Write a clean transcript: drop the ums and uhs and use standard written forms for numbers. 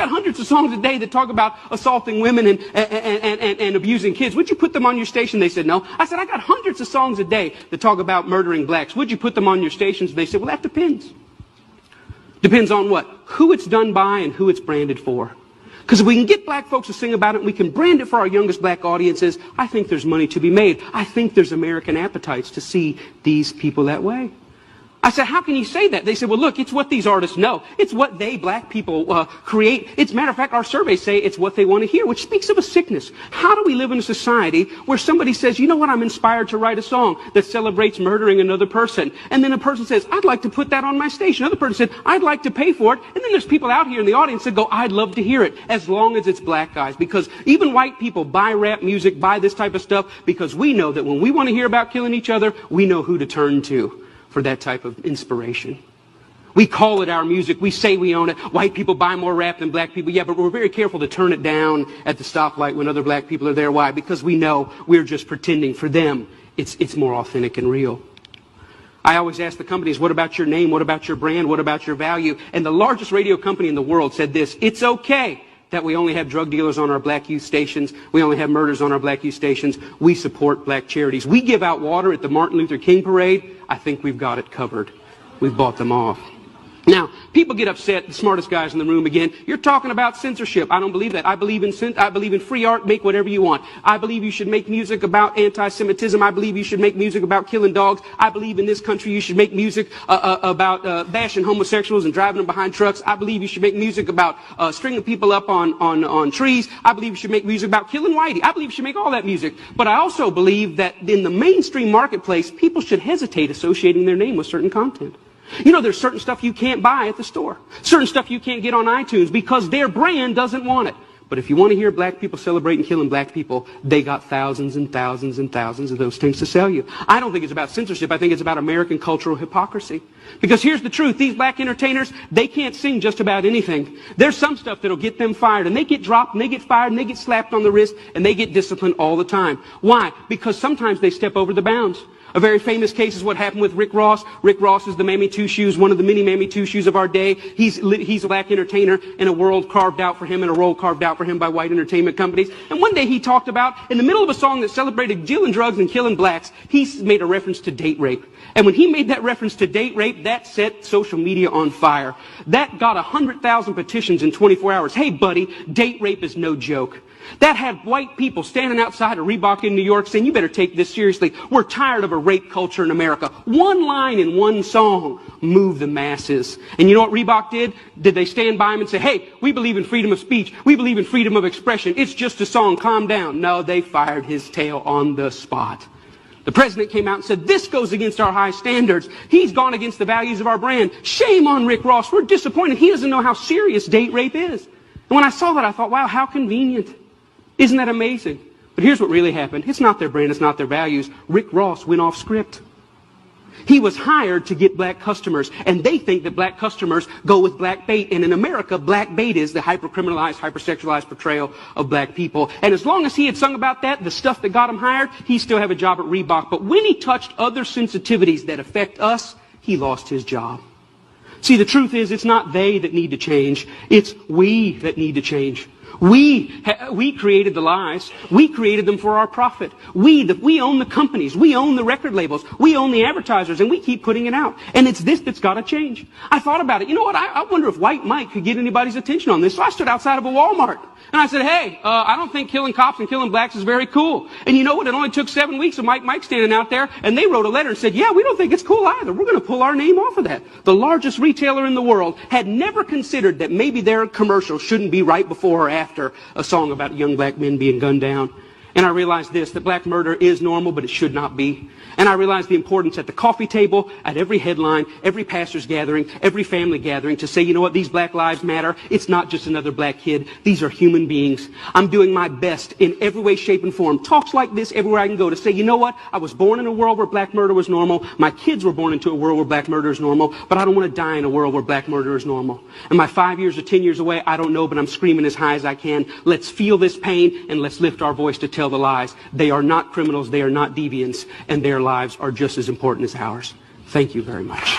got hundreds of songs a day that talk about assaulting women and abusing kids. Would you put them on your station? They said, no. I said, I got hundreds of songs a day that talk about murdering blacks. Would you put them on your stations? They said, well, that depends. Depends on what? Who it's done by and who it's branded for. Because if we can get black folks to sing about it and we can brand it for our youngest black audiences, I think there's money to be made. I think there's American appetites to see these people that way. I said, how can you say that? They said, well, look, it's what these artists know. It's what they, black people, create. It's, matter of fact, our surveys say it's what they want to hear, which speaks of a sickness. How do we live in a society where somebody says, you know what, I'm inspired to write a song that celebrates murdering another person. And then a person says, I'd like to put that on my station. Another person said, I'd like to pay for it. And then there's people out here in the audience that go, I'd love to hear it, as long as it's black guys. Because even white people buy rap music, buy this type of stuff, because we know that when we want to hear about killing each other, we know who to turn to for that type of inspiration. We call it our music. We say we own it. White people buy more rap than black people. Yeah, but we're very careful to turn it down at the stoplight when other black people are there. Why? Because we know we're just pretending. For them, it's more authentic and real. I always ask the companies, what about your name? What about your brand? What about your value? And the largest radio company in the world said this: it's okay that we only have drug dealers on our black youth stations. We only have murders on our black youth stations. We support black charities. We give out water at the Martin Luther King parade. I think we've got it covered. We've bought them off. Now, people get upset, the smartest guys in the room again. You're talking about censorship. I don't believe that. I believe in free art. Make whatever you want. I believe you should make music about anti-Semitism. I believe you should make music about killing dogs. I believe in this country you should make music about bashing homosexuals and driving them behind trucks. I believe you should make music about stringing people up on trees. I believe you should make music about killing whitey. I believe you should make all that music. But I also believe that in the mainstream marketplace, people should hesitate associating their name with certain content. You know, there's certain stuff you can't buy at the store. Certain stuff you can't get on iTunes because their brand doesn't want it. But if you want to hear black people celebrating killing black people, they got thousands and thousands and thousands of those things to sell you. I don't think it's about censorship. I think it's about American cultural hypocrisy. Because here's the truth. These black entertainers, they can't sing just about anything. There's some stuff that'll get them fired. And they get dropped, and they get fired, and they get slapped on the wrist, and they get disciplined all the time. Why? Because sometimes they step over the bounds. A very famous case is what happened with Rick Ross. Rick Ross is the Mammy Two Shoes, one of the many Mammy Two Shoes of our day. He's a black entertainer in a world carved out for him, and a role carved out for him by white entertainment companies. And one day he talked about, in the middle of a song that celebrated dealing drugs and killing blacks, he made a reference to date rape. And when he made that reference to date rape, that set social media on fire. That got 100,000 petitions in 24 hours. Hey, buddy, date rape is no joke. That had white people standing outside of Reebok in New York saying, you better take this seriously. We're tired of a rape culture in America. One line in one song moved the masses. And you know what Reebok did? Did they stand by him and say, hey, we believe in freedom of speech. We believe in freedom of expression. It's just a song. Calm down. No, they fired his tail on the spot. The president came out and said, this goes against our high standards. He's gone against the values of our brand. Shame on Rick Ross. We're disappointed. He doesn't know how serious date rape is. And when I saw that, I thought, wow, how convenient. Isn't that amazing? But here's what really happened. It's not their brand, it's not their values. Rick Ross went off script. He was hired to get black customers, and they think that black customers go with black bait. And in America, black bait is the hyper-criminalized, hyper-sexualized portrayal of black people. And as long as he had sung about that, the stuff that got him hired, he still have a job at Reebok. But when he touched other sensitivities that affect us, he lost his job. See, the truth is, it's not they that need to change. It's we that need to change. We created the lies. We created them for our profit. We own the companies. We own the record labels. We own the advertisers, and we keep putting it out. And it's this that's got to change. I thought about it. You know what? I wonder if White Mike could get anybody's attention on this. So I stood outside of a Walmart, and I said, hey, I don't think killing cops and killing blacks is very cool. And you know what? It only took 7 weeks of Mike standing out there, and they wrote a letter and said, yeah, we don't think it's cool either. We're going to pull our name off of that. The largest retailer in the world had never considered that maybe their commercial shouldn't be right before or after a song about young black men being gunned down. And I realized this, that black murder is normal, but it should not be. And I realized the importance at the coffee table, at every headline, every pastor's gathering, every family gathering to say, you know what, these black lives matter. It's not just another black kid. These are human beings. I'm doing my best in every way, shape, and form. Talks like this everywhere I can go to say, you know what, I was born in a world where black murder was normal. My kids were born into a world where black murder is normal, but I don't want to die in a world where black murder is normal. Am I 5 years or 10 years away? I don't know, but I'm screaming as high as I can. Let's feel this pain, and let's lift our voice to tell the lies. They are not criminals, they are not deviants, and their lives are just as important as ours. Thank you very much.